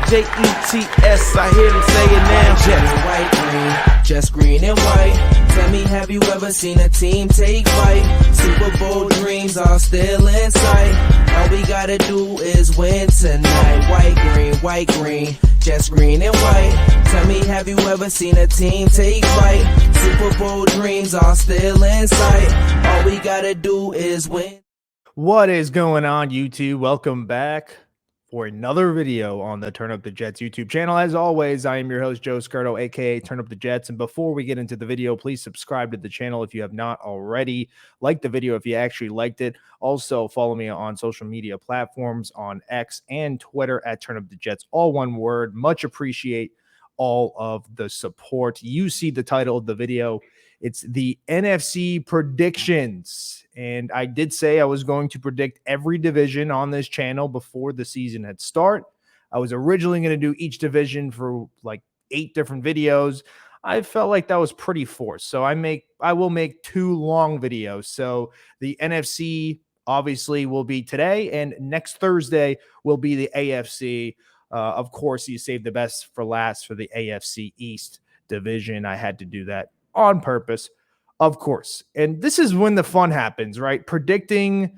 Jets, I hear them say it now. Jets, white, green, just green and white. Tell me, have you ever seen a team take flight? Super Bowl dreams are still in sight. All we gotta do is win tonight. White, green, just green and white. Tell me, have you ever seen a team take flight? Super Bowl dreams are still in sight. All we gotta do is win. What is going on, YouTube? Welcome back for another video on the Turn Up the Jets YouTube channel. As always, I am your host, Joe Scurto, aka Turn Up the Jets. And before we get into the video, please subscribe to the channel if you have not already. Like the video if you actually liked it. Also, follow me on social media platforms on X and Twitter at Turn Up the Jets, all one word. Much appreciate all of the support. You see the title of the video. It's the NFC Predictions. And I did say I was going to predict every division on this channel before the season had started. I was originally going to do each division for like 8 different videos. I felt like that was pretty forced. So I will make 2 long videos. So the NFC obviously will be today, and next Thursday will be the AFC. Of course, you save the best for last for the AFC East division. I had to do that on purpose, of course. And this is when the fun happens, right? Predicting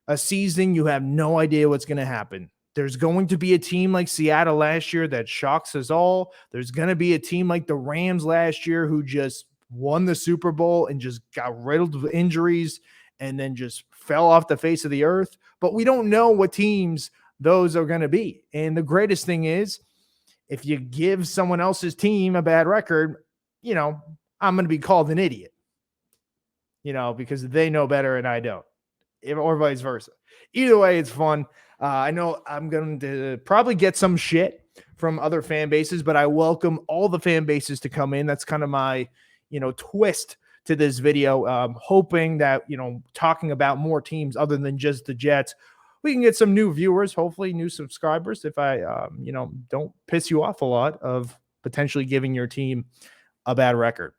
a season, you have no idea what's going to happen. There's going to be a team like Seattle last year that shocks us all. There's going to be a team like the Rams last year who just won the Super Bowl and just got riddled with injuries and then just fell off the face of the earth. But we don't know what teams those are going to be. And the greatest thing is, if you give someone else's team a bad record, you know, I'm going to be called an idiot, you know, because they know better and I don't, or vice versa. Either way, it's fun. I know I'm going to probably get some shit from other fan bases, but I welcome all the fan bases to come in. That's kind of my, twist to this video. Hoping that, talking about more teams other than just the Jets, we can get some new viewers, hopefully new subscribers. If I, don't piss you off a lot of potentially giving your team a bad record.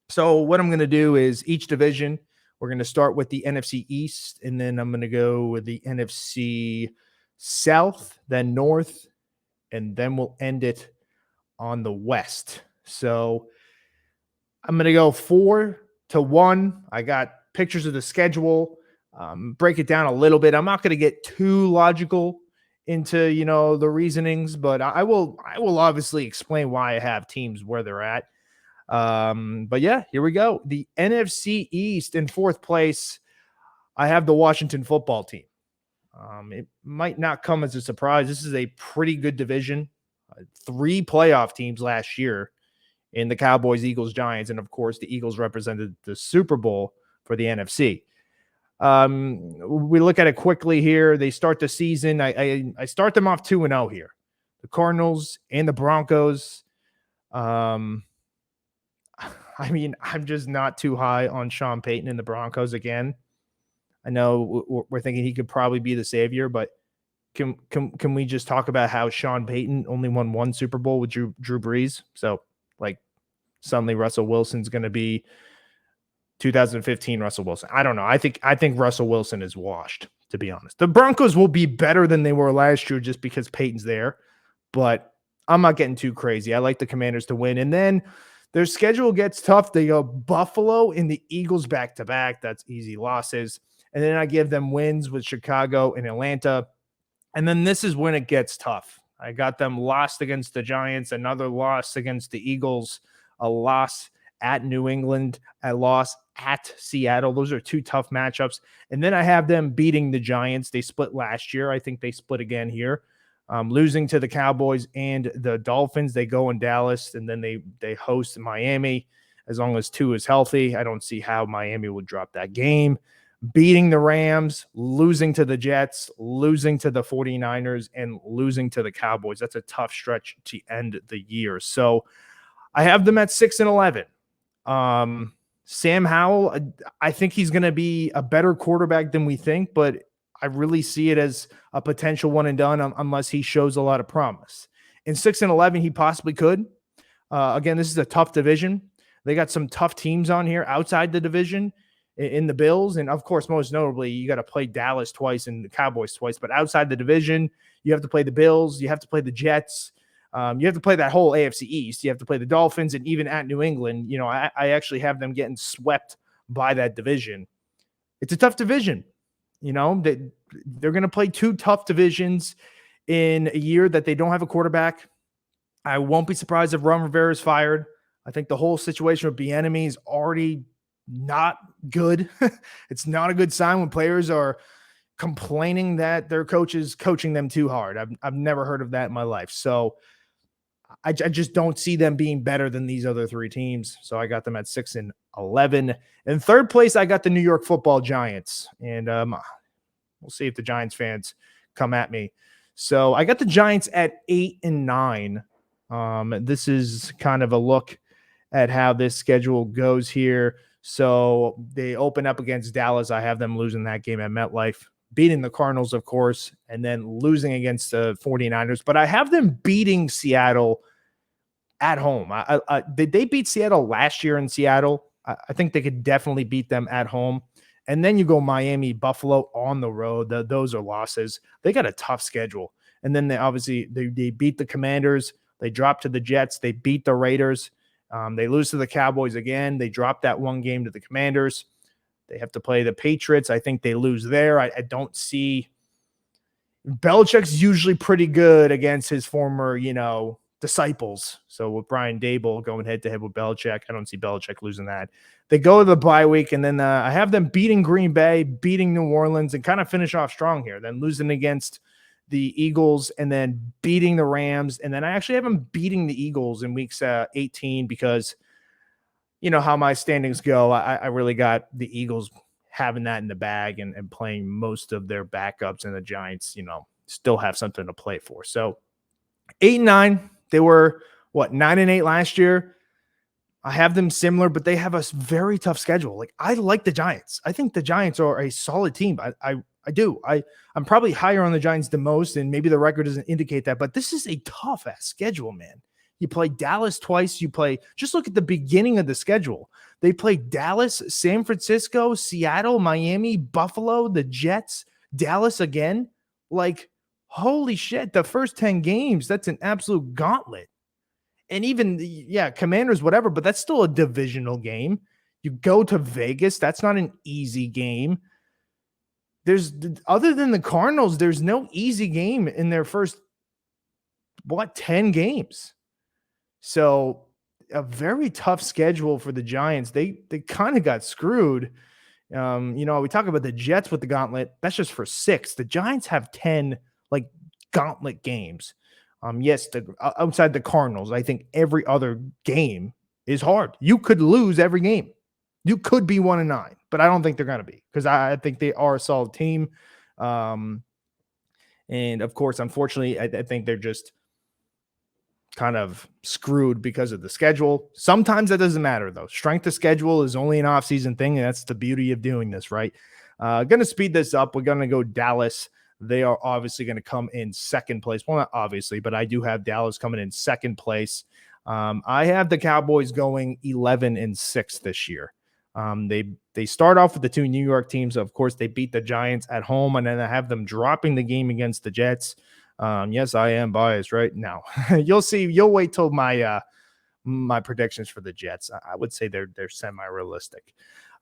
So what I'm going to do is each division, we're going to start with the NFC East, and then I'm going to go with the NFC South, then North, and then we'll end it on the West. So I'm going to go 4-1. I got pictures of the schedule, break it down a little bit. I'm not going to get too logical into, the reasonings, but I will obviously explain why I have teams where they're at. But yeah, here we go. The NFC East in 4th place, I have the Washington football team. It might not come as a surprise. This is a pretty good division. 3 playoff teams last year in the Cowboys, Eagles, Giants, and of course the Eagles represented the Super Bowl for the NFC. We look at it quickly here. They start the season. I start them off 2-0 here. The Cardinals and the Broncos. I'm just not too high on Sean Payton and the Broncos again. I know we're thinking he could probably be the savior, but can we just talk about how Sean Payton only won 1 Super Bowl with Drew Brees? So, suddenly Russell Wilson's going to be 2015 Russell Wilson. I don't know. I think Russell Wilson is washed, to be honest. The Broncos will be better than they were last year just because Payton's there, but I'm not getting too crazy. I like the Commanders to win. And then their schedule gets tough. They go Buffalo and the Eagles back-to-back. That's easy losses. And then I give them wins with Chicago and Atlanta. And then this is when it gets tough. I got them lost against the Giants, another loss against the Eagles, a loss at New England, a loss at Seattle. Those are 2 tough matchups. And then I have them beating the Giants. They split last year. I think they split again here. Losing to the Cowboys and the Dolphins. They go in Dallas, and then they host Miami. As long as Tua is healthy, I don't see how Miami would drop that game. Beating the Rams, losing to the Jets, losing to the 49ers, and losing to the Cowboys. That's a tough stretch to end the year. So I have them at 6-11. Sam Howell, I think he's going to be a better quarterback than we think, but I really see it as a potential one and done unless he shows a lot of promise. In 6-11, he possibly could. Again, this is a tough division. They got some tough teams on here outside the division in the Bills. And of course, most notably, you got to play Dallas twice and the Cowboys twice. But outside the division, you have to play the Bills. You have to play the Jets. You have to play that whole AFC East. You have to play the Dolphins, and even at New England, I actually have them getting swept by that division. It's a tough division. They're going to play two tough divisions in a year that they don't have a quarterback. I won't be surprised if Ron Rivera is fired. I think the whole situation with Bieniemy is already not good. It's not a good sign when players are complaining that their coach is coaching them too hard. I've never heard of that in my life. So I just don't see them being better than these other three teams. So I got them at 6-11. In third place, I got the New York Football Giants. And we'll see if the Giants fans come at me. So I got the Giants at 8-9. This is kind of a look at how this schedule goes here. So they open up against Dallas. I have them losing that game at MetLife, beating the Cardinals, of course, and then losing against the 49ers. But I have them beating Seattle at home. Did they beat Seattle last year in Seattle? I think they could definitely beat them at home. And then you go Miami, Buffalo on the road. Those are losses. They got a tough schedule. And then they beat the Commanders. They drop to the Jets. They beat the Raiders. They lose to the Cowboys again. They drop that one game to the Commanders. They have to play the Patriots. I think they lose there. I don't see Belichick's usually pretty good against his former, disciples. So with Brian Dable going head to head with Belichick, I don't see Belichick losing that. They go to the bye week, and then I have them beating Green Bay, beating New Orleans, and kind of finish off strong here. Then losing against the Eagles, and then beating the Rams. And then I actually have them beating the Eagles in weeks 18 because how my standings go. I really got the Eagles having that in the bag and playing most of their backups, and the Giants, still have something to play for. So 8-9, they were 9-8 last year. I have them similar, but they have a very tough schedule. Like, I like the Giants. I think the Giants are a solid team. I do. I'm probably higher on the Giants than most, and maybe the record doesn't indicate that, but this is a tough ass schedule, man. You play Dallas twice. Just look at the beginning of the schedule. They play Dallas, San Francisco, Seattle, Miami, Buffalo, the Jets, Dallas again. Like, holy shit, the first 10 games, that's an absolute gauntlet. And even, Commanders, whatever, but that's still a divisional game. You go to Vegas, that's not an easy game. Other than the Cardinals, there's no easy game in their first, 10 games. So a very tough schedule for the Giants. They kind of got screwed. We talk about the Jets with the gauntlet. That's just for 6. The Giants have 10 gauntlet games. Yes, outside the Cardinals, I think every other game is hard. You could lose every game. You could be 1-9, but I don't think they're going to be, because I think they are a solid team. And of course, unfortunately, I think they're just kind of screwed because of the schedule. Sometimes that doesn't matter, though. Strength of schedule is only an off-season thing, and that's the beauty of doing this, right? Going to speed this up. We're going to go Dallas. They are obviously going to come in second place. Well, not obviously, but I do have Dallas coming in second place. I have the Cowboys going 11-6 this year. They start off with the two New York teams. Of course, they beat the Giants at home, and then I have them dropping the game against the Jets. Yes, I am biased right now. You'll see. You'll wait till my my predictions for the Jets. I would say they're semi-realistic.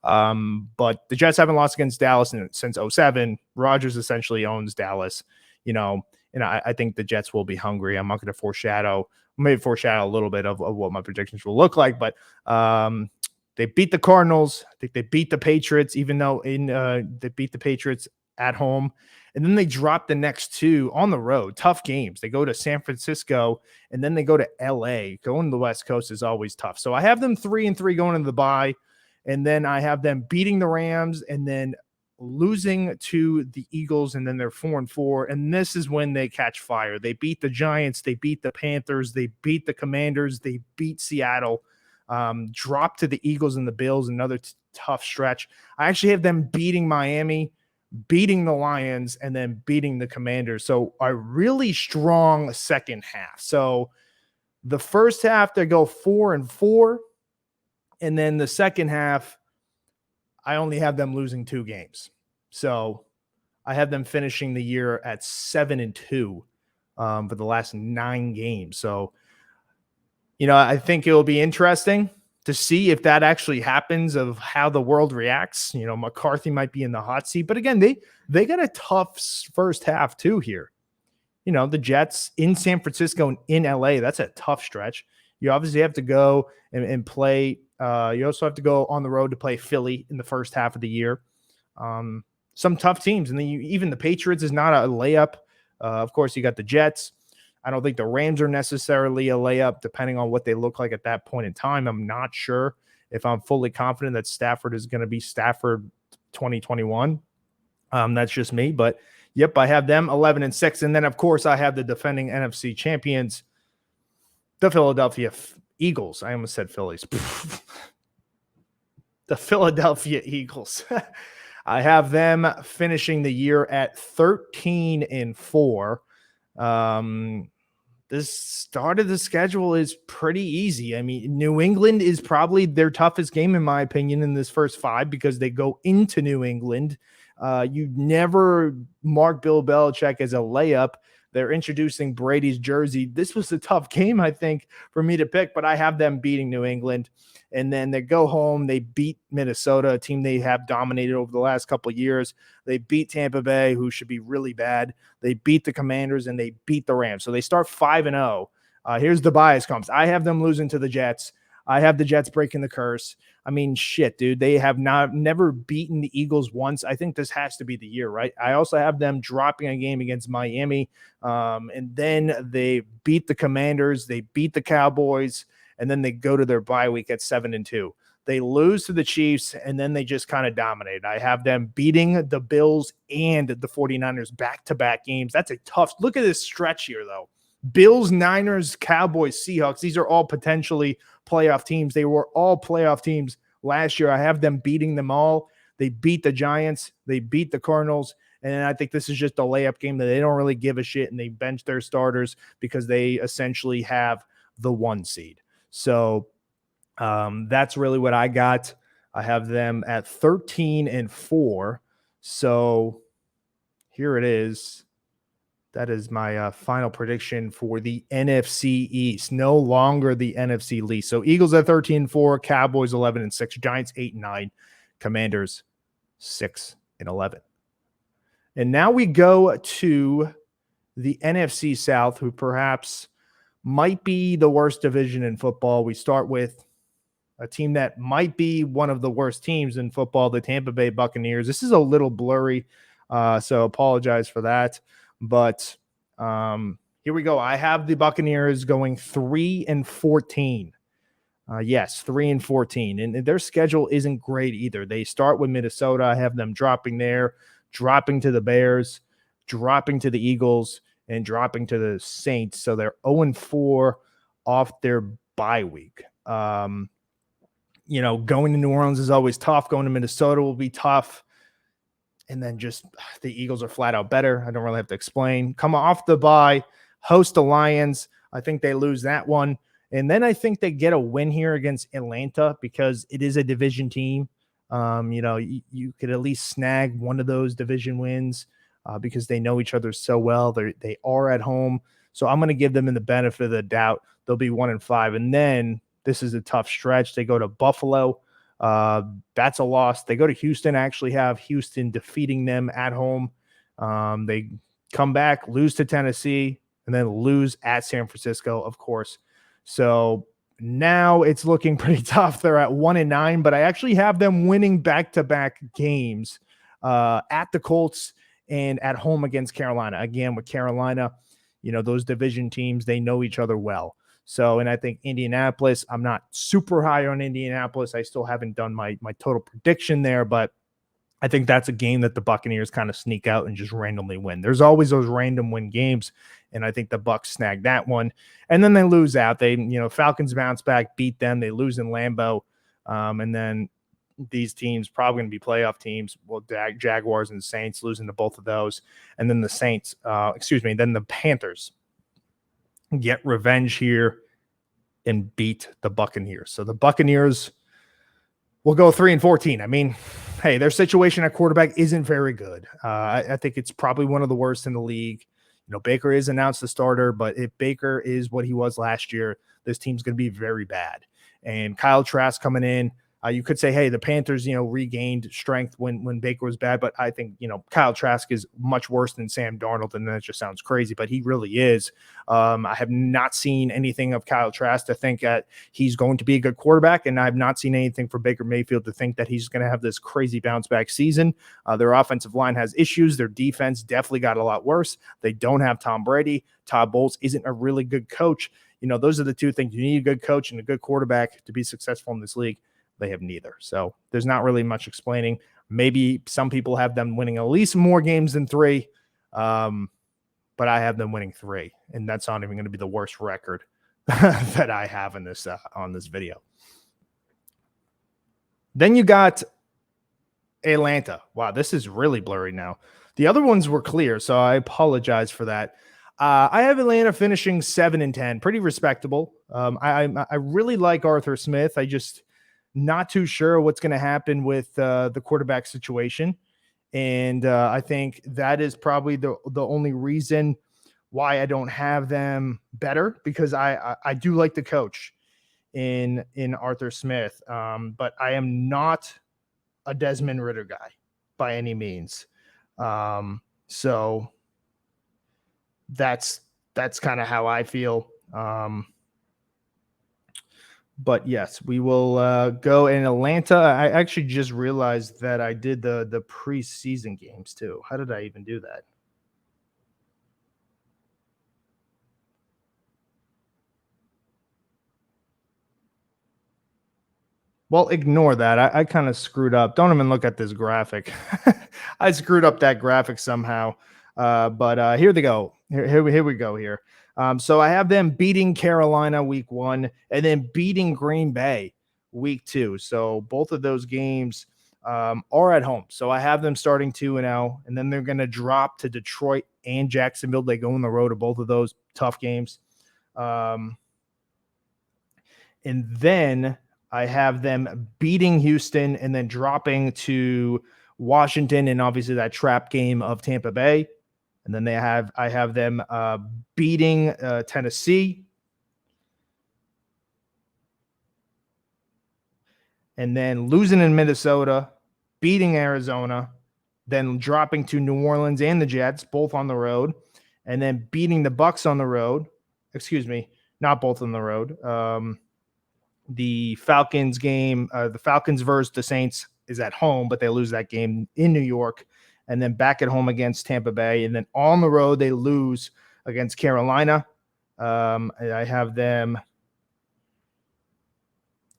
But the Jets haven't lost against Dallas since 2007. Rodgers essentially owns Dallas, and I think the Jets will be hungry. I'm not going to maybe foreshadow a little bit of what my predictions will look like, but they beat the Cardinals. I think they beat the Patriots, even though they beat the Patriots at home. And then they drop the next two on the road. Tough games. They go to San Francisco, and then they go to LA. Going to the West Coast is always tough. So I have them 3-3 going into the bye. And then I have them beating the Rams and then losing to the Eagles, and then they're 4-4. And this is when they catch fire. They beat the Giants. They beat the Panthers. They beat the Commanders. They beat Seattle. Drop to the Eagles and the Bills, another tough stretch. I actually have them beating Miami, beating the Lions, and then beating the Commanders. So a really strong second half. So the first half, they go 4-4. And then the second half, I only have them losing 2 games. So I have them finishing the year at 7-2. for the last 9 games. So, I think it will be interesting to see if that actually happens, of how the world reacts. McCarthy might be in the hot seat, but again, they got a tough first half too here. The Jets in San Francisco and in LA, that's a tough stretch. You obviously have to go and play. You also have to go on the road to play Philly in the first half of the year. Some tough teams. And then even the Patriots is not a layup. Of course, you got the Jets. I don't think the Rams are necessarily a layup, depending on what they look like at that point in time. I'm not sure if I'm fully confident that Stafford is going to be Stafford 2021. That's just me. But yep, I have them 11-6. And then, of course, I have the defending NFC champions, the Philadelphia Eagles. I almost said Phillies. The Philadelphia Eagles. I have them finishing the year at 13-4. This start of the schedule is pretty easy. I mean, New England is probably their toughest game, in my opinion, in this first 5, because they go into New England. You never mark Bill Belichick as a layup. They're introducing Brady's jersey. This was a tough game, I think, for me to pick, but I have them beating New England. And then they go home. They beat Minnesota, a team they have dominated over the last couple of years. They beat Tampa Bay, who should be really bad. They beat the Commanders, and they beat the Rams. So they start 5-0. Here's the bias comes. I have them losing to the Jets. I have the Jets breaking the curse. I mean, shit, dude. They have never beaten the Eagles once. I think this has to be the year, right? I also have them dropping a game against Miami. And then they beat the Commanders. They beat the Cowboys. And then they go to their bye week at 7-2. They lose to the Chiefs, and then they just kind of dominate. I have them beating the Bills and the 49ers back-to-back games. That's a tough – look at this stretch here, though. Bills, Niners, Cowboys, Seahawks. These are all potentially playoff teams. They were all playoff teams last year. I have them beating them all. They beat the Giants. They beat the Cardinals. And I think this is just a layup game that they don't really give a shit, and they bench their starters because they essentially have the 1 seed. So that's really what I got. I have them at 13-4. So here it is. That is my final prediction for the NFC East. No longer the NFC least. So Eagles at 13-4, Cowboys 11-6, Giants 8-9, Commanders 6-11. And now we go to the NFC South, who perhaps might be the worst division in football. We start with a team that might be one of the worst teams in football, the Tampa Bay Buccaneers. This is a little blurry, so apologize for that. But here we go. I have the Buccaneers going 3-14. Yes, 3-14. And their schedule isn't great either. They start with Minnesota. I have them dropping there, dropping to the Bears, dropping to the Eagles, and dropping to the Saints. So they're 0-4 off their bye week. Going to New Orleans is always tough. Going to Minnesota will be tough. And then just the Eagles are flat out better. I don't really have to explain. Come off the bye, host the Lions. I think they lose that one. And then I think they get a win here against Atlanta because it is a division team. You could at least snag one of those division wins because they know each other so well. They are at home. So I'm going to give them in the benefit of the doubt. They'll be 1-5. And then this is a tough stretch. They go to Buffalo. That's a loss. They go to Houston. I actually have Houston defeating them at home. They come back, lose to Tennessee, and then lose at San Francisco, of course. So now it's looking pretty tough. They're at 1-9, but I actually have them winning back-to-back games at the Colts and at home against Carolina. Again, with Carolina, those division teams, they know each other well. So, and I think Indianapolis, I'm not super high on Indianapolis. I still haven't done my total prediction there, but I think that's a game that the Buccaneers kind of sneak out and just randomly win. There's always those random win games, and I think the Bucs snag that one. And then they lose out. They, Falcons bounce back, beat them. They lose in Lambeau. And then these teams probably going to be playoff teams. Well, Jaguars and Saints losing to both of those. And then the Saints, then the Panthers get revenge here and beat the Buccaneers. So the Buccaneers will go 3-14. I mean, hey, their situation at quarterback isn't very good. I think it's probably one of the worst in the league. Baker is announced the starter, but if Baker is what he was last year, this team's going to be very bad. And Kyle Trask coming in, you could say, hey, the Panthers, regained strength when Baker was bad, but I think, Kyle Trask is much worse than Sam Darnold, and that just sounds crazy, but he really is. I have not seen anything of Kyle Trask to think that he's going to be a good quarterback, and I have not seen anything for Baker Mayfield to think that he's going to have this crazy bounce-back season. Their offensive line has issues. Their defense definitely got a lot worse. They don't have Tom Brady. Todd Bowles isn't a really good coach. Those are the two things. You need a good coach and a good quarterback to be successful in this league. They have neither. So there's not really much explaining. Maybe some people have them winning at least more games than 3. But I have them winning 3. And that's not even going to be the worst record that I have in this on this video. Then you got Atlanta. Wow, this is really blurry now. The other ones were clear, so I apologize for that. I have Atlanta finishing 7-10, pretty respectable. I really like Arthur Smith. I just not too sure what's going to happen with the quarterback situation. And I think that is probably the only reason why I don't have them better, because I do like the coach in Arthur Smith. But I am not a Desmond Ridder guy by any means. So that's kind of how I feel. But yes, we will go in Atlanta. I actually just realized that I did the preseason games too. How did I even do that? Well, ignore that. I kind of screwed up. Don't even look at this graphic. I screwed up that graphic somehow. But here they go. Here we go here. So I have them beating Carolina week 1 and then beating Green Bay week 2. So both of those games are at home. So I have them starting 2-0, and then they're going to drop to Detroit and Jacksonville. They go on the road to both of those tough games. And then I have them beating Houston and then dropping to Washington and obviously that trap game of Tampa Bay. And then I have them beating Tennessee. And then losing in Minnesota, beating Arizona, then dropping to New Orleans and the Jets, both on the road, and then beating the Bucks on the road. Excuse me, not both on the road. The Falcons game, the Falcons versus the Saints is at home, but they lose that game in New York. And then back at home against Tampa Bay. And then on the road, they lose against Carolina. I have them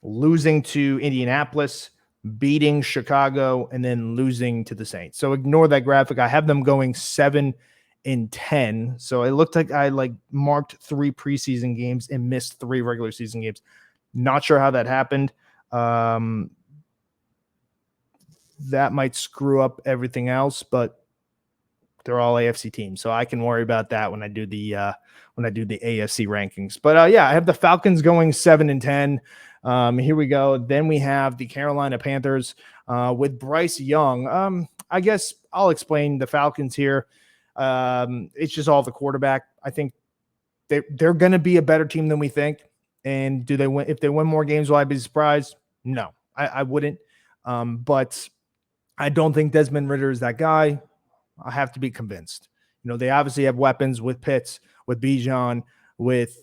losing to Indianapolis, beating Chicago, and then losing to the Saints. So ignore that graphic. I have them going 7-10. So it looked like I marked 3 preseason games and missed 3 regular season games. Not sure how that happened. That might screw up everything else, but they're all AFC teams, so I can worry about that when I do the AFC rankings. But yeah, I have the Falcons going 7-10. Here we go. Then we have the Carolina Panthers with Bryce Young. I guess I'll explain the Falcons here. It's just all the quarterback. I think they're going to be a better team than we think. And do they win? If they win more games, will I be surprised? No, I wouldn't. But I don't think Desmond Ridder is that guy. I have to be convinced. They obviously have weapons with Pitts, with Bijan, with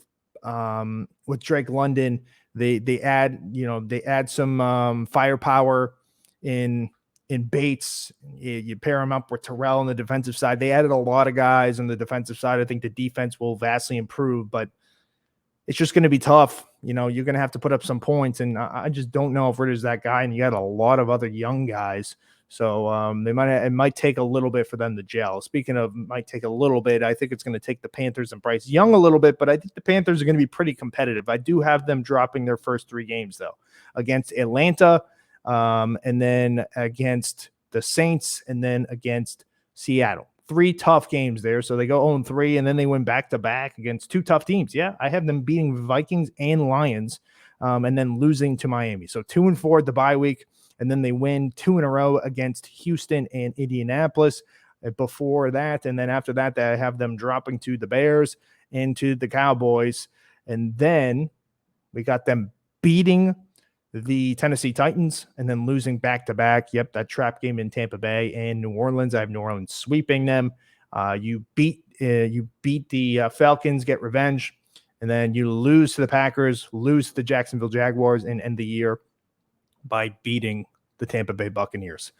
Drake London. They add some firepower in Bates. You pair him up with Terrell on the defensive side. They added a lot of guys on the defensive side. I think the defense will vastly improve, but it's just going to be tough. You're going to have to put up some points, and I just don't know if Ritter's that guy. And you got a lot of other young guys, so it might take a little bit for them to gel. Speaking of, might take a little bit. I think it's going to take the Panthers and Bryce Young a little bit, but I think the Panthers are going to be pretty competitive. I do have them dropping their first 3 games though, against Atlanta, and then against the Saints, and then against Seattle. 3 tough games there. So they go 0-3, and then they win back-to-back against 2 tough teams. Yeah, I have them beating Vikings and Lions, and then losing to Miami. So 2-4 at the bye week, and then they win 2 in a row against Houston and Indianapolis. before that. And then after that, I have them dropping to the Bears and to the Cowboys. And then we got them beating the Tennessee Titans and then losing back-to-back. Yep, that trap game in Tampa Bay and New Orleans. I have New Orleans sweeping them. You beat the Falcons, get revenge, and then you lose to the Packers, lose to the Jacksonville Jaguars, and end the year by beating the Tampa Bay Buccaneers.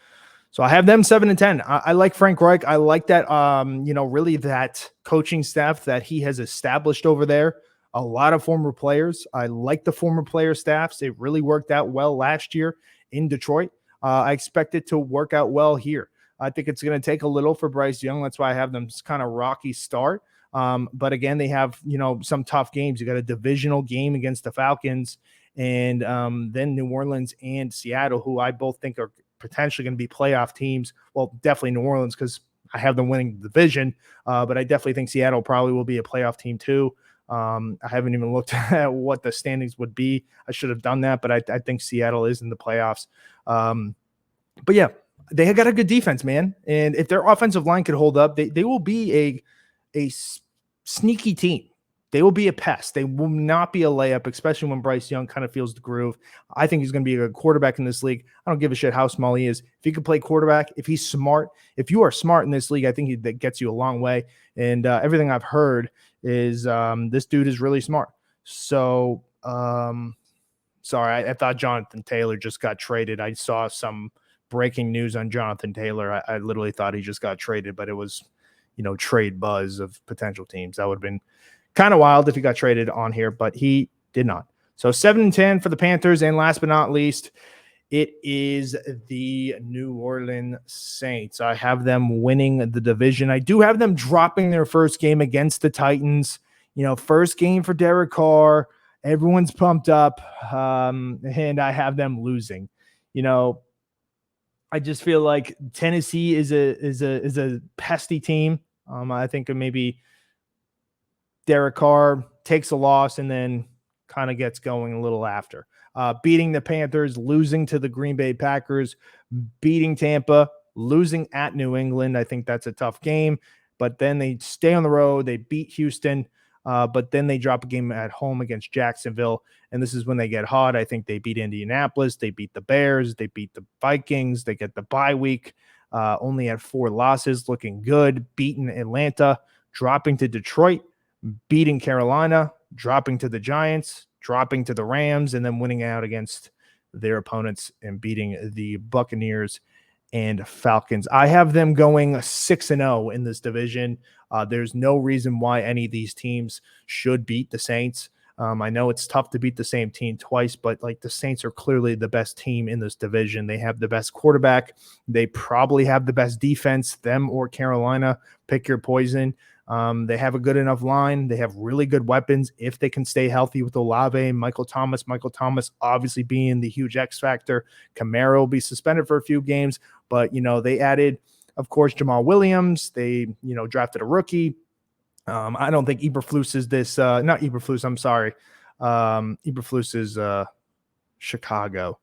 So I have them 7-10. I like Frank Reich. I like that, really that coaching staff that he has established over there. A lot of former players. I like the former player staffs. It really worked out well last year in Detroit. I expect it to work out well here. I think it's going to take a little for Bryce Young. That's why I have them kind of rocky start. But again, they have, some tough games. You got a divisional game against the Falcons and then New Orleans and Seattle, who I both think are potentially going to be playoff teams. Well, definitely New Orleans because I have them winning the division. But I definitely think Seattle probably will be a playoff team too. I haven't even looked at what the standings would be. I should have done that, but I think Seattle is in the playoffs. But yeah, they got a good defense, man. And if their offensive line could hold up, they will be a sneaky team. They will be a pest. They will not be a layup, especially when Bryce Young kind of feels the groove. I think he's going to be a good quarterback in this league. I don't give a shit how small he is. If he can play quarterback, if he's smart, if you are smart in this league, I think that gets you a long way. And everything I've heard is this dude is really smart. So, sorry, I thought Jonathan Taylor just got traded. I saw some breaking news on Jonathan Taylor. I literally thought he just got traded, but it was, trade buzz of potential teams. That would have been kind of wild if he got traded on here, but he did not. So 7-10 for the Panthers. And last but not least, it is the New Orleans Saints. I have them winning the division. I do have them dropping their first game against the Titans. First game for Derek Carr. Everyone's pumped up. And I have them losing. I just feel like Tennessee is a pesty team. I think maybe Derek Carr takes a loss and then kind of gets going a little after. Beating the Panthers, losing to the Green Bay Packers, beating Tampa, losing at New England. I think that's a tough game. But then they stay on the road. They beat Houston, but then they drop a game at home against Jacksonville. And this is when they get hot. I think they beat Indianapolis. They beat the Bears. They beat the Vikings. They get the bye week. Only had 4 losses, looking good. Beating Atlanta, dropping to Detroit, beating Carolina, dropping to the Giants, dropping to the Rams, and then winning out against their opponents and beating the Buccaneers and Falcons. I have them going 6-0 in this division. There's no reason why any of these teams should beat the Saints. I know it's tough to beat the same team twice, but the Saints are clearly the best team in this division. They have the best quarterback. They probably have the best defense, them or Carolina. Pick your poison. They have a good enough line. They have really good weapons if they can stay healthy with Olave, Michael Thomas obviously being the huge X factor. Kamara will be suspended for a few games, but they added, of course, Jamal Williams. They drafted a rookie. I don't think Eberflus is this. Not Eberflus. I'm sorry. Eberflus is Chicago.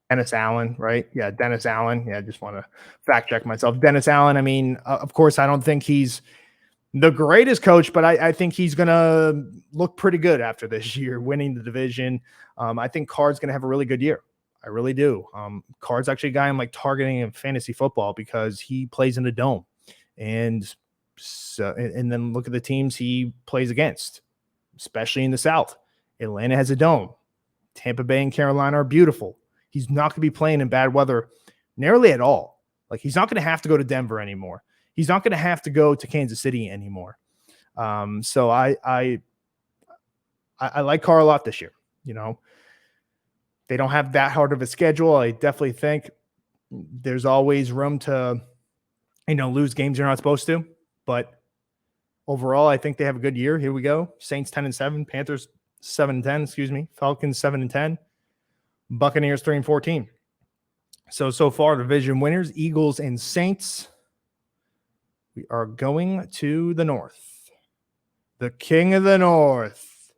Dennis Allen, right? Yeah, Dennis Allen. Yeah, I just want to fact check myself. Dennis Allen. I mean, of course, I don't think he's the greatest coach, but I think he's going to look pretty good after this year, winning the division. I think Carr's going to have a really good year. I really do. Carr's actually a guy I'm targeting in fantasy football because he plays in a dome. And then look at the teams he plays against, especially in the South. Atlanta has a dome. Tampa Bay and Carolina are beautiful. He's not going to be playing in bad weather nearly at all. He's not going to have to go to Denver anymore. He's not going to have to go to Kansas City anymore. So I like Carr a lot this year. They don't have that hard of a schedule. I definitely think there's always room to, lose games you're not supposed to. But overall, I think they have a good year. Here we go. Saints 10-7, Panthers 7-10, Falcons 7-10, Buccaneers 3-14. So far, division winners, Eagles and Saints. We are going to the North. The King of the North.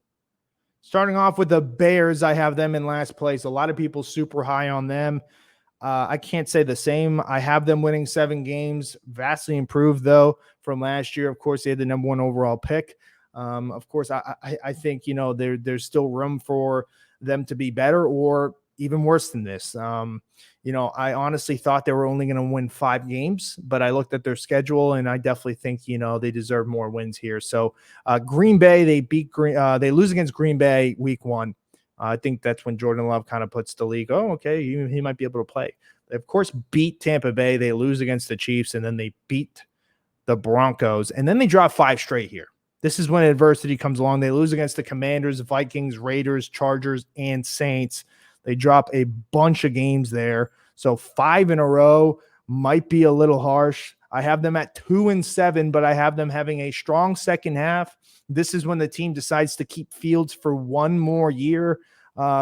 Starting off with the Bears, I have them in last place. A lot of people super high on them. I can't say the same. I have them winning 7 games, vastly improved though from last year. Of course, they had the number 1 overall pick. Of course, I think there's still room for them to be better or even worse than this. I honestly thought they were only going to win 5 games, but I looked at their schedule and I definitely think they deserve more wins here. So Green Bay, they lose against Green Bay week 1. I think that's when Jordan Love kind of puts the league, oh, okay, he might be able to play. They, of course, beat Tampa Bay. They lose against the Chiefs, and then they beat the Broncos, and then they drop 5 straight here. This is when adversity comes along. They lose against the Commanders, Vikings, Raiders, Chargers, and Saints. They drop a bunch of games there. So 5 in a row might be a little harsh. I have them at 2-7, but I have them having a strong second half. This is when the team decides to keep Fields for 1 more year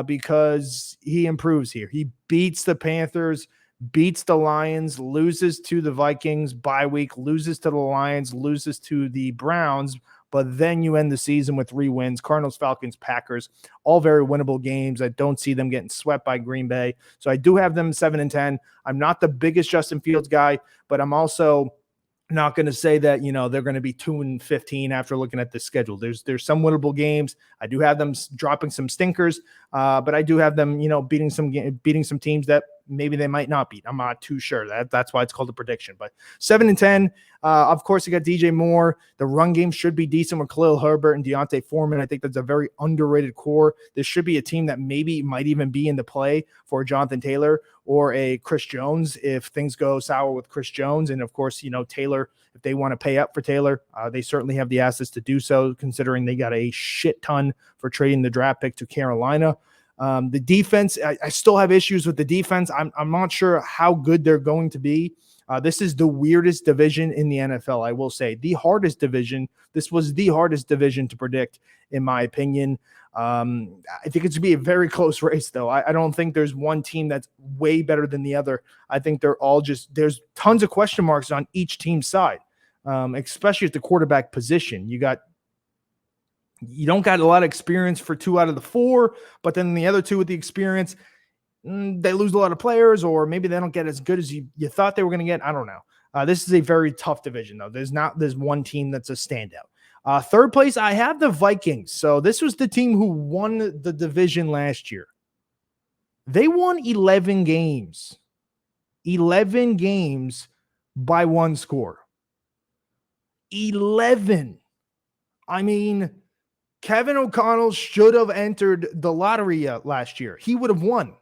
because he improves here. He beats the Panthers, beats the Lions, loses to the Vikings bye week, loses to the Lions, loses to the Browns, but then you end the season with 3 wins, Cardinals, Falcons, Packers, all very winnable games. I don't see them getting swept by Green Bay. So I do have them 7-10. I'm not the biggest Justin Fields guy, but I'm also not going to say that, they're going to be 2-15 after looking at the schedule. There's some winnable games. I do have them dropping some stinkers, but I do have them, beating some teams that maybe they might not beat. I'm not too sure. That's why it's called a prediction. But 7-10. Of course, you got DJ Moore. The run game should be decent with Khalil Herbert and Deontay Foreman. I think that's a very underrated core. This should be a team that maybe might even be in the play for Jonathan Taylor or a Chris Jones if things go sour with Chris Jones. And of course, Taylor, if they want to pay up for Taylor, they certainly have the assets to do so, considering they got a shit ton for trading the draft pick to Carolina. The defense, I still have issues with the defense. I'm not sure how good they're going to be. This is the weirdest division in the NFL, I will say. The hardest division. This was the hardest division to predict, in my opinion. I think it's going to be a very close race, though. I don't think there's one team that's way better than the other. I think they're all there's tons of question marks on each team's side, especially at the quarterback position. You don't got a lot of experience for 2 out of the 4, but then the other 2 with the experience, they lose a lot of players, or maybe they don't get as good as you thought they were going to get. I don't know. This is a very tough division, though. There's one team that's a standout. Third place, I have the Vikings. So this was the team who won the division last year. They won 11 games. 11 games by 1 score. 11. I mean, Kevin O'Connell should have entered the lottery last year. He would have won.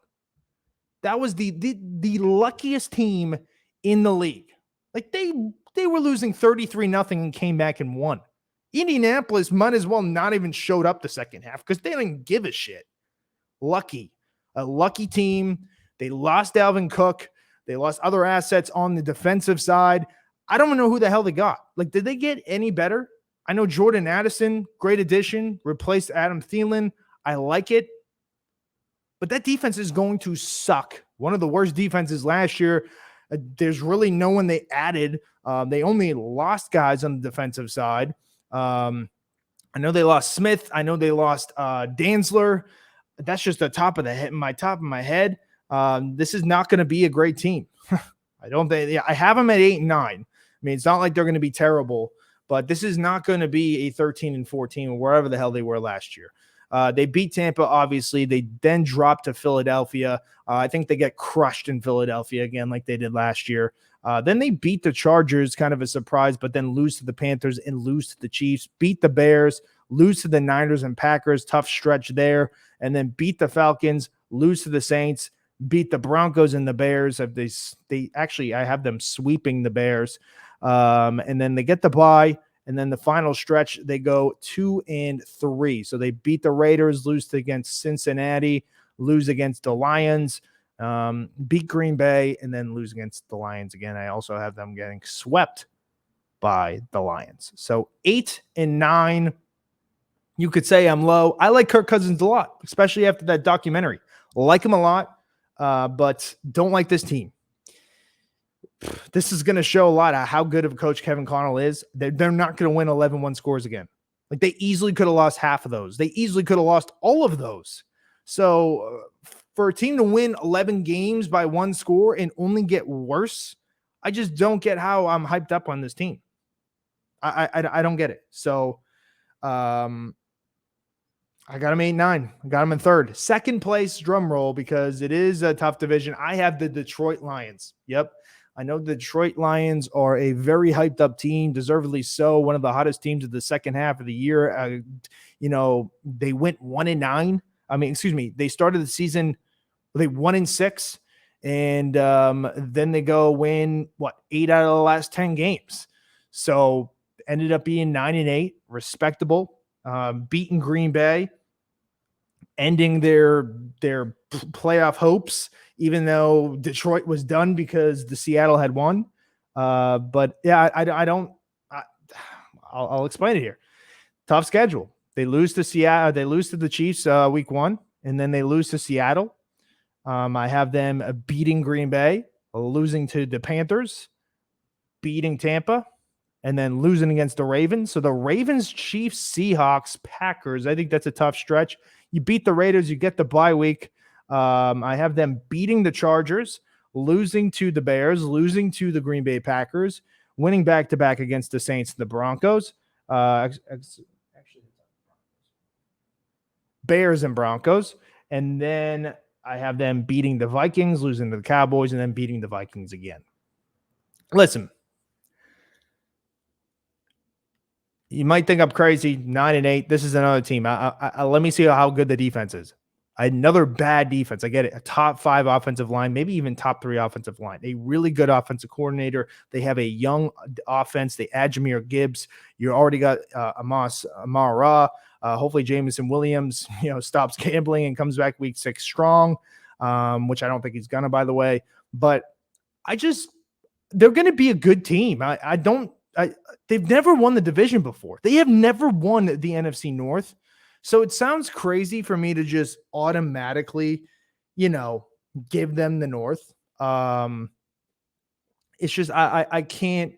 That was the luckiest team in the league. Like they were losing 33-0 and came back and won. Indianapolis might as well not even showed up the second half because they didn't give a shit. A lucky team. They lost Dalvin Cook. They lost other assets on the defensive side. I don't know who the hell they got. Like, did they get any better? I know Jordan Addison, great addition, replaced Adam Thielen. I like it. But that defense is going to suck. One of the worst defenses last year. There's really no one they added. They only lost guys on the defensive side. I know they lost Smith. I know they lost Dantzler. That's just the top of my head. This is not going to be a great team. I have them at 8-9. I mean, it's not like they're going to be terrible, but this is not going to be a 13-14 or wherever the hell they were last year. They beat Tampa, obviously. They then dropped to Philadelphia. I think they get crushed in Philadelphia again like they did last year. Then they beat the Chargers, kind of a surprise, but then lose to the Panthers and lose to the Chiefs. Beat the Bears, lose to the Niners and Packers, tough stretch there. And then beat the Falcons, lose to the Saints, beat the Broncos and the Bears. I have them sweeping the Bears. And then they get the bye. And then the final stretch, they go 2-3. So they beat the Raiders, lose against Cincinnati, lose against the Lions, beat Green Bay, and then lose against the Lions again. I also have them getting swept by the Lions. So 8-9. You could say I'm low. I like Kirk Cousins a lot, especially after that documentary. Like him a lot, but don't like this team. This is going to show a lot of how good of a coach Kevin Connell is. They're not going to win 11-1 scores again. Like, they easily could have lost half of those. They easily could have lost all of those. So for a team to win 11 games by one score and only get worse, I just don't get how I'm hyped up on this team. I don't get it. So I got them 8-9. I got them in third. Second place, drum roll, because it is a tough division. I have the Detroit Lions. Yep. I know the Detroit Lions are a very hyped up team, deservedly so. One of the hottest teams of the second half of the year. They went 1-9. They started the season, they 1-6, and then they go win 8 out of the last 10 games. So ended up being 9-8, respectable. Beating Green Bay, ending their playoff hopes, even though Detroit was done because the Seattle had won. But yeah, I'll explain it here. Tough schedule. They lose to Seattle. They lose to the Chiefs week 1, and then they lose to Seattle. I have them beating Green Bay, losing to the Panthers, beating Tampa, and then losing against the Ravens. So the Ravens, Chiefs, Seahawks, Packers, I think that's a tough stretch. You beat the Raiders, you get the bye week. I have them beating the Chargers, losing to the Bears, losing to the Green Bay Packers, winning back-to-back against the Saints and the Broncos. Bears and Broncos. And then I have them beating the Vikings, losing to the Cowboys, and then beating the Vikings again. Listen, you might think I'm crazy. 9-8. This is another team. Let me see how good the defense is. Another bad defense. I get it. A top 5 offensive line, maybe even top 3 offensive line. A really good offensive coordinator. They have a young offense. They add Jahmyr Gibbs. You already got Amara. Hopefully Jameson Williams, stops gambling and comes back week 6 strong, which I don't think he's gonna, by the way. But they're going to be a good team. They've never won the division before. They have never won the NFC North. So it sounds crazy for me to just automatically, give them the North. It's just, I can't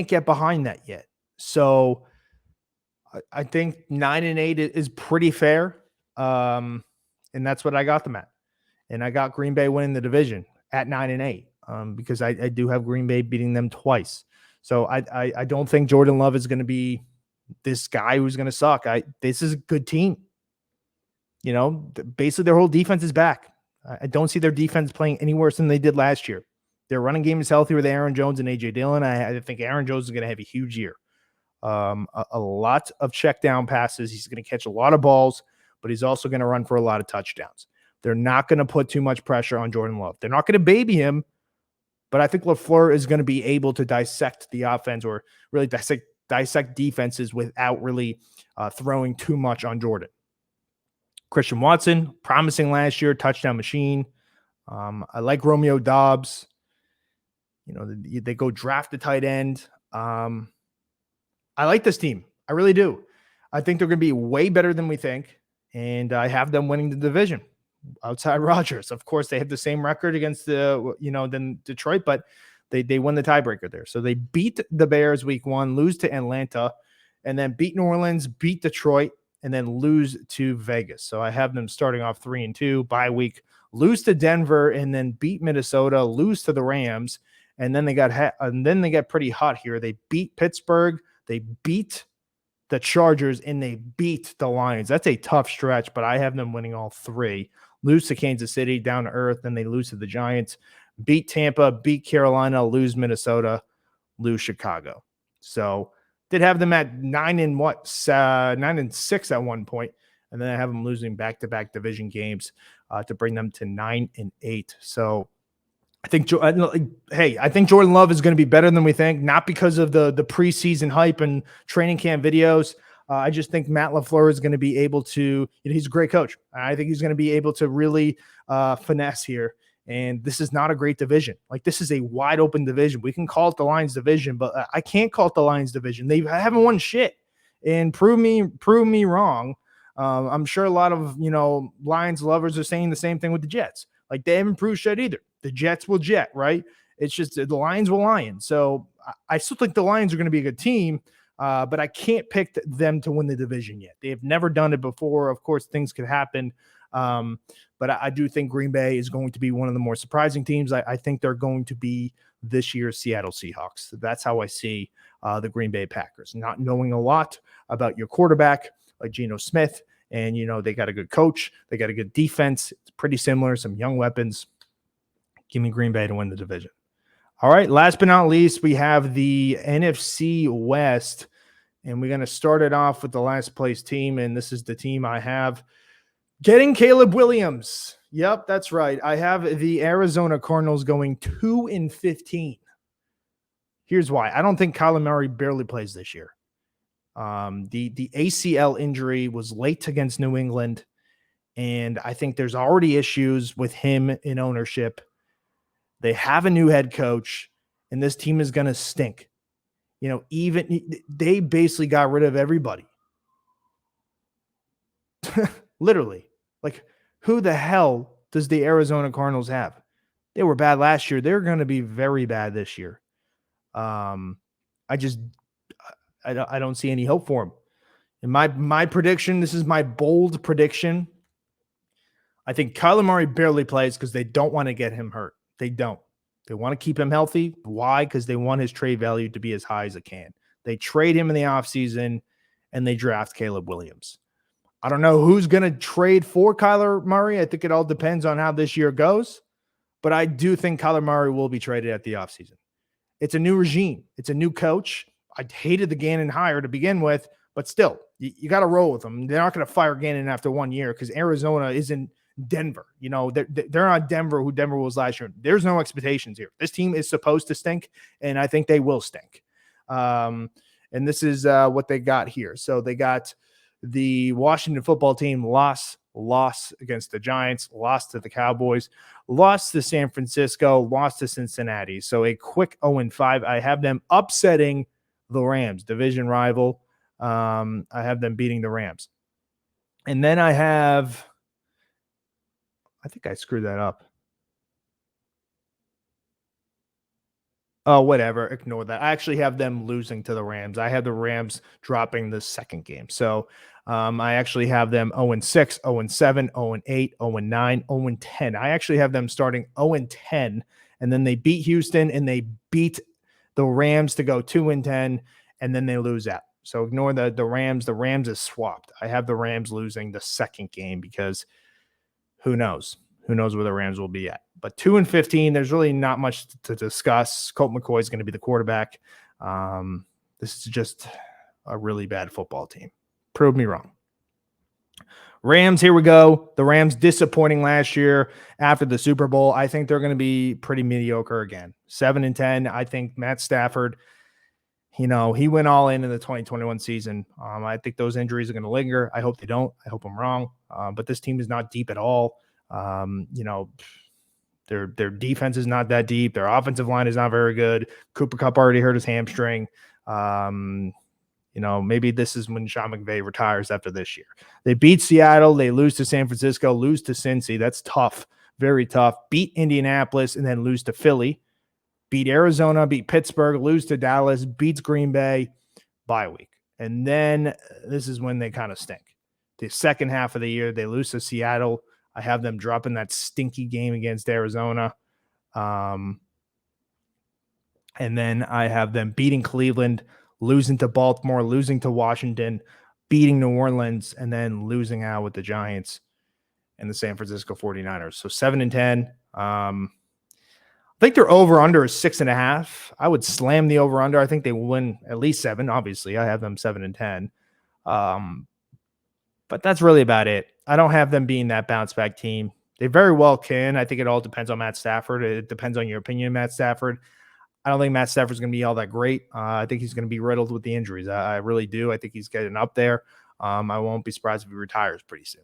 get behind that yet. So I think 9-8 is pretty fair. And that's what I got them at. And I got Green Bay winning the division at 9-8. Because I do have Green Bay beating them twice. So I don't think Jordan Love is going to be this guy who's going to suck. This is a good team. Basically their whole defense is back. I don't see their defense playing any worse than they did last year. Their running game is healthy with Aaron Jones and A.J. Dillon. I think Aaron Jones is going to have a huge year. A lot of check down passes. He's going to catch a lot of balls, but he's also going to run for a lot of touchdowns. They're not going to put too much pressure on Jordan Love. They're not going to baby him. But I think LaFleur is going to be able to dissect the offense, or really dissect defenses without really throwing too much on Jordan. Christian Watson, promising last year, touchdown machine. I like Romeo Doubs. They go draft a tight end. I like this team. I really do. I think they're going to be way better than we think, and I have them winning the division. Outside Rodgers, of course, they had the same record against than Detroit, but they won the tiebreaker there. So they beat the Bears week 1, lose to Atlanta, and then beat New Orleans, beat Detroit, and then lose to Vegas. So I have them starting off 3-2, bye week, lose to Denver, and then beat Minnesota, lose to the Rams, and then they got pretty hot here. They beat Pittsburgh, they beat the Chargers, and they beat the Lions. That's a tough stretch, but I have them winning all 3. Lose to Kansas City, down to earth, then they lose to the Giants, beat Tampa, beat Carolina, lose Minnesota, lose Chicago. So did have them at 9-6 at one point, and then I have them losing back-to-back division games to bring them to 9-8. So I think Jordan Love is going to be better than we think, not because of the preseason hype and training camp videos. I just think Matt LaFleur is going to be able to, he's a great coach. I think he's going to be able to really finesse here. And this is not a great division. This is a wide open division. We can call it the Lions division, but I can't call it the Lions division. They haven't won shit, and prove me wrong. I'm sure a lot of, Lions lovers are saying the same thing with the Jets. They haven't proved shit either. The Jets will jet, right? It's just the Lions will lion. So I still think the Lions are going to be a good team. But I can't pick them to win the division yet. They have never done it before. Of course, things could happen. But I do think Green Bay is going to be one of the more surprising teams. I think they're going to be this year's Seattle Seahawks. That's how I see the Green Bay Packers, not knowing a lot about your quarterback like Geno Smith. And, they got a good coach. They got a good defense. It's pretty similar, some young weapons. Give me Green Bay to win the division. All right, last but not least, we have the NFC West, and we're going to start it off with the last place team, and this is the team I have getting Caleb Williams. Yep, that's right. I have the Arizona Cardinals going 2-15. Here's why. I don't think Kyler Murray barely plays this year. The ACL injury was late against New England, and I think there's already issues with him in ownership. They have a new head coach, and this team is going to stink. Even they basically got rid of everybody. Literally. Like, who the hell does the Arizona Cardinals have? They were bad last year. They're going to be very bad this year. I don't see any hope for them. And my prediction, this is my bold prediction. I think Kyler Murray barely plays because they don't want to get him hurt. They don't. They want to keep him healthy. Why? Because they want his trade value to be as high as it can. They trade him in the offseason, and they draft Caleb Williams. I don't know who's going to trade for Kyler Murray. I think it all depends on how this year goes. But I do think Kyler Murray will be traded at the offseason. It's a new regime. It's a new coach. I hated the Gannon hire to begin with, but still, you got to roll with them. They're not going to fire Gannon after 1 year because Arizona isn't Denver. They're not Denver, who Denver was last year. There's no expectations here. This team is supposed to stink, and I think they will stink. And this is what they got here. So they got the Washington football team loss against the Giants, lost to the Cowboys, lost to San Francisco, lost to Cincinnati. So a quick 0-5. I have them upsetting the Rams, division rival. I have them beating the Rams. And then I think I screwed that up. Oh, whatever. Ignore that. I actually have them losing to the Rams. I have the Rams dropping the second game. So I actually have them 0-6, 0-7, 0-8, 0-9, 0-10. I actually have them starting 0-10, and then they beat Houston, and they beat the Rams to go 2-10, and then they lose out. So ignore the Rams. The Rams is swapped. I have the Rams losing the second game because who knows? Who knows where the Rams will be at? But 2-15, there's really not much to discuss. Colt McCoy is going to be the quarterback. This is just a really bad football team. Prove me wrong. Rams, here we go. The Rams disappointing last year after the Super Bowl. I think they're going to be pretty mediocre again. 7-10. I think Matt Stafford, he went all in the 2021 season. I think those injuries are going to linger. I hope they don't. I hope I'm wrong. But this team is not deep at all. Their defense is not that deep. Their offensive line is not very good. Cooper Kupp already hurt his hamstring. Maybe this is when Sean McVay retires after this year. They beat Seattle. They lose to San Francisco, lose to Cincy. That's tough, very tough. Beat Indianapolis and then lose to Philly. Beat Arizona, beat Pittsburgh, lose to Dallas, beats Green Bay, bye week. And then this is when they kind of stink. The second half of the year, they lose to Seattle. I have them dropping that stinky game against Arizona. And then I have them beating Cleveland, losing to Baltimore, losing to Washington, beating New Orleans, and then losing out with the Giants and the San Francisco 49ers. So 7-10. I think their over-under is 6.5. I would slam the over-under. I think they will win at least 7. Obviously, I have them 7-10. But that's really about it. I don't have them being that bounce-back team. They very well can. I think it all depends on Matt Stafford. It depends on your opinion of Matt Stafford. I don't think Matt Stafford's going to be all that great. I think he's going to be riddled with the injuries. I really do. I think he's getting up there. I won't be surprised if he retires pretty soon.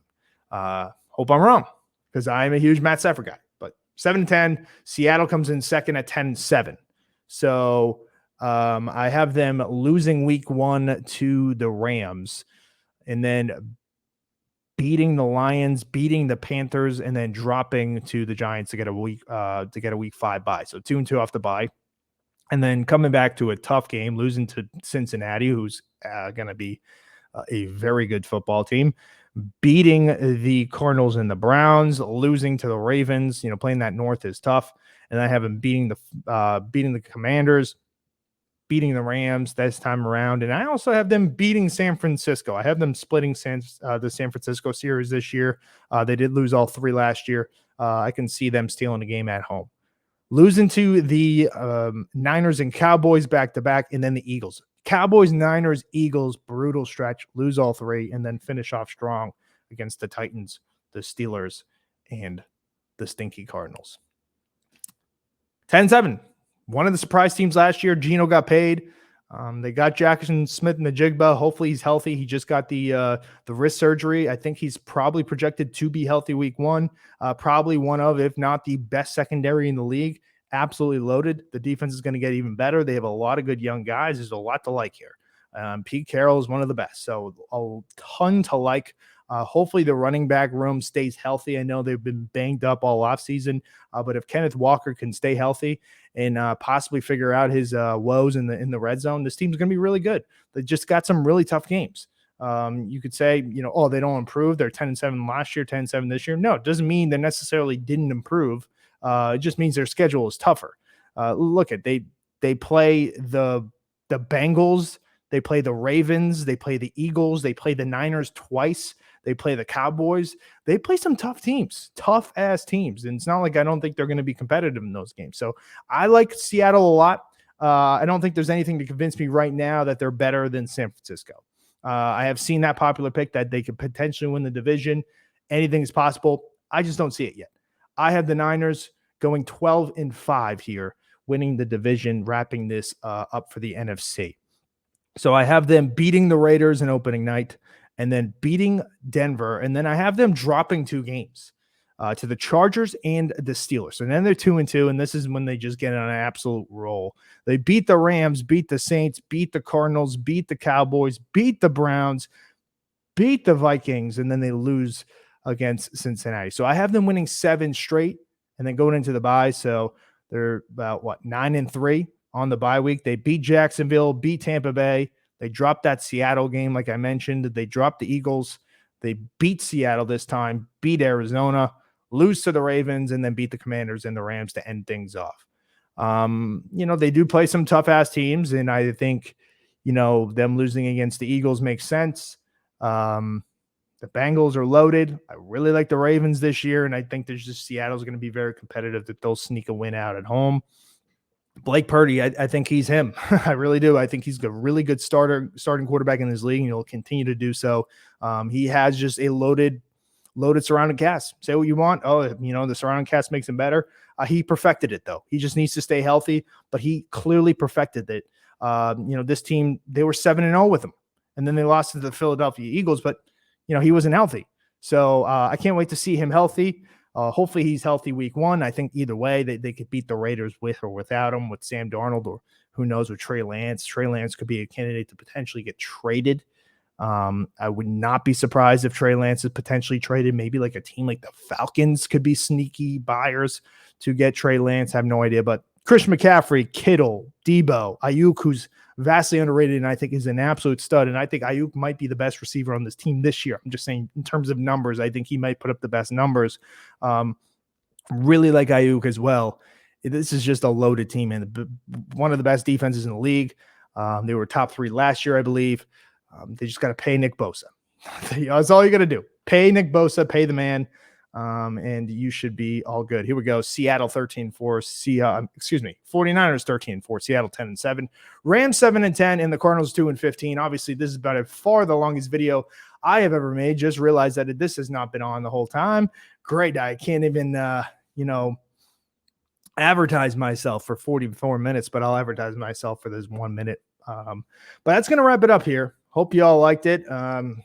Hope I'm wrong because I'm a huge Matt Stafford guy. But 7-10, Seattle comes in second at 10-7. So I have them losing week 1 to the Rams and then beating the Lions, beating the Panthers, and then dropping to the Giants to get a week 5 bye. So 2-2 off the bye. And then coming back to a tough game, losing to Cincinnati, who's going to be a very good football team, beating the Cardinals and the Browns, losing to the Ravens. Playing that North is tough. And I have them beating the Commanders, beating the Rams this time around. And I also have them beating San Francisco. I have them splitting the San Francisco series this year. They did lose all 3 last year. I can see them stealing a game at home. Losing to the Niners and Cowboys back-to-back, and then the Eagles. Cowboys, Niners, Eagles, brutal stretch. Lose all 3, and then finish off strong against the Titans, the Steelers, and the stinky Cardinals. 10-7. One of the surprise teams last year. Geno got paid. They got Jackson Smith in the Jigba. Hopefully he's healthy. He just got the wrist surgery. I think he's probably projected to be healthy week 1. Probably one of, if not the best secondary in the league. Absolutely loaded. The defense is going to get even better. They have a lot of good young guys. There's a lot to like here. Pete Carroll is one of the best. So a ton to like. Hopefully the running back room stays healthy. I know they've been banged up all offseason, but if Kenneth Walker can stay healthy and possibly figure out his woes in the red zone, this team's going to be really good. They just got some really tough games. You could say, oh, they don't improve. They're 10-7 last year, 10-7 this year. No, it doesn't mean they necessarily didn't improve. It just means their schedule is tougher. Look at they play the Bengals, they play the Ravens, they play the Eagles, they play the Niners twice. They play the Cowboys. They play some tough teams, tough-ass teams. And it's not like I don't think they're going to be competitive in those games. So I like Seattle a lot. I don't think there's anything to convince me right now that they're better than San Francisco. I have seen that popular pick that they could potentially win the division. Anything is possible. I just don't see it yet. I have the Niners going 12-5 here, winning the division, wrapping this up for the NFC. So I have them beating the Raiders in opening night, and then beating Denver, and then I have them dropping 2 games to the Chargers and the Steelers. And then they're 2-2, and this is when they just get on an absolute roll. They beat the Rams, beat the Saints, beat the Cardinals, beat the Cowboys, beat the Browns, beat the Vikings, and then they lose against Cincinnati. So I have them winning 7 straight and then going into the bye. So they're about, 9-3 on the bye week. They beat Jacksonville, beat Tampa Bay. They dropped that Seattle game, like I mentioned. They dropped the Eagles. They beat Seattle this time, beat Arizona, lose to the Ravens, and then beat the Commanders and the Rams to end things off. They do play some tough-ass teams, and I think, them losing against the Eagles makes sense. The Bengals are loaded. I really like the Ravens this year, and I think there's just Seattle's going to be very competitive, that they'll sneak a win out at home. Blake Purdy, I think he's him. I really do. I think he's a really good starting quarterback in this league, and he'll continue to do so. He has just a loaded surrounding cast. Say what you want. Oh, the surrounding cast makes him better. He perfected it, though. He just needs to stay healthy, but he clearly perfected it. This team, they were 7-0 with him, and then they lost to the Philadelphia Eagles, but, he wasn't healthy. So I can't wait to see him healthy. Hopefully he's healthy week 1. I think either way they could beat the Raiders with or without him, with Sam Darnold, or who knows with Trey Lance. Trey Lance could be a candidate to potentially get traded. I would not be surprised if Trey Lance is potentially traded. Maybe like a team like the Falcons could be sneaky buyers to get Trey Lance. I have no idea. But Christian McCaffrey, Kittle, Debo, Ayuk, who's vastly underrated and I think is an absolute stud. And I think Ayuk might be the best receiver on this team this year. I'm just saying in terms of numbers, I think he might put up the best numbers. Really like Ayuk as well. This is just a loaded team and one of the best defenses in the league. They were top 3 last year, I believe. They just got to pay Nick Bosa. That's all you got to do. Pay Nick Bosa, pay the man, and you should be all good. Here we go. Seattle 13-4. 49ers 13-4. Seattle 10-7. Rams 7-10, and the Cardinals 2-15. Obviously, this is by far the longest video I have ever made. Just realized that this has not been on the whole time. Great. I can't even, advertise myself for 44 minutes, but I'll advertise myself for this 1 minute. But that's going to wrap it up here. Hope you all liked it.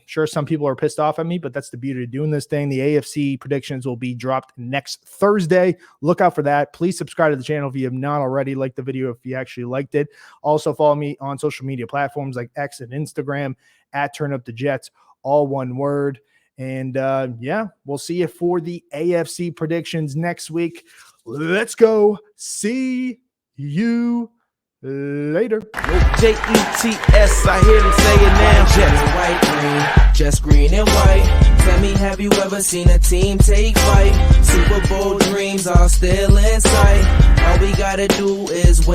Sure, some people are pissed off at me, but that's the beauty of doing this thing. The AFC predictions will be dropped next Thursday. Look out for that. Please subscribe to the channel if you have not already. Like the video if you actually liked it. Also follow me on social media platforms like X and Instagram at TurnUpTheJets, all one word. And we'll see you for the AFC predictions next week. Let's go. See you Later. Jets, I hear them say it now. Jets, white, green, just green and white. Tell me, have you ever seen a team take flight? Super Bowl dreams are still in sight. All we gotta do is win.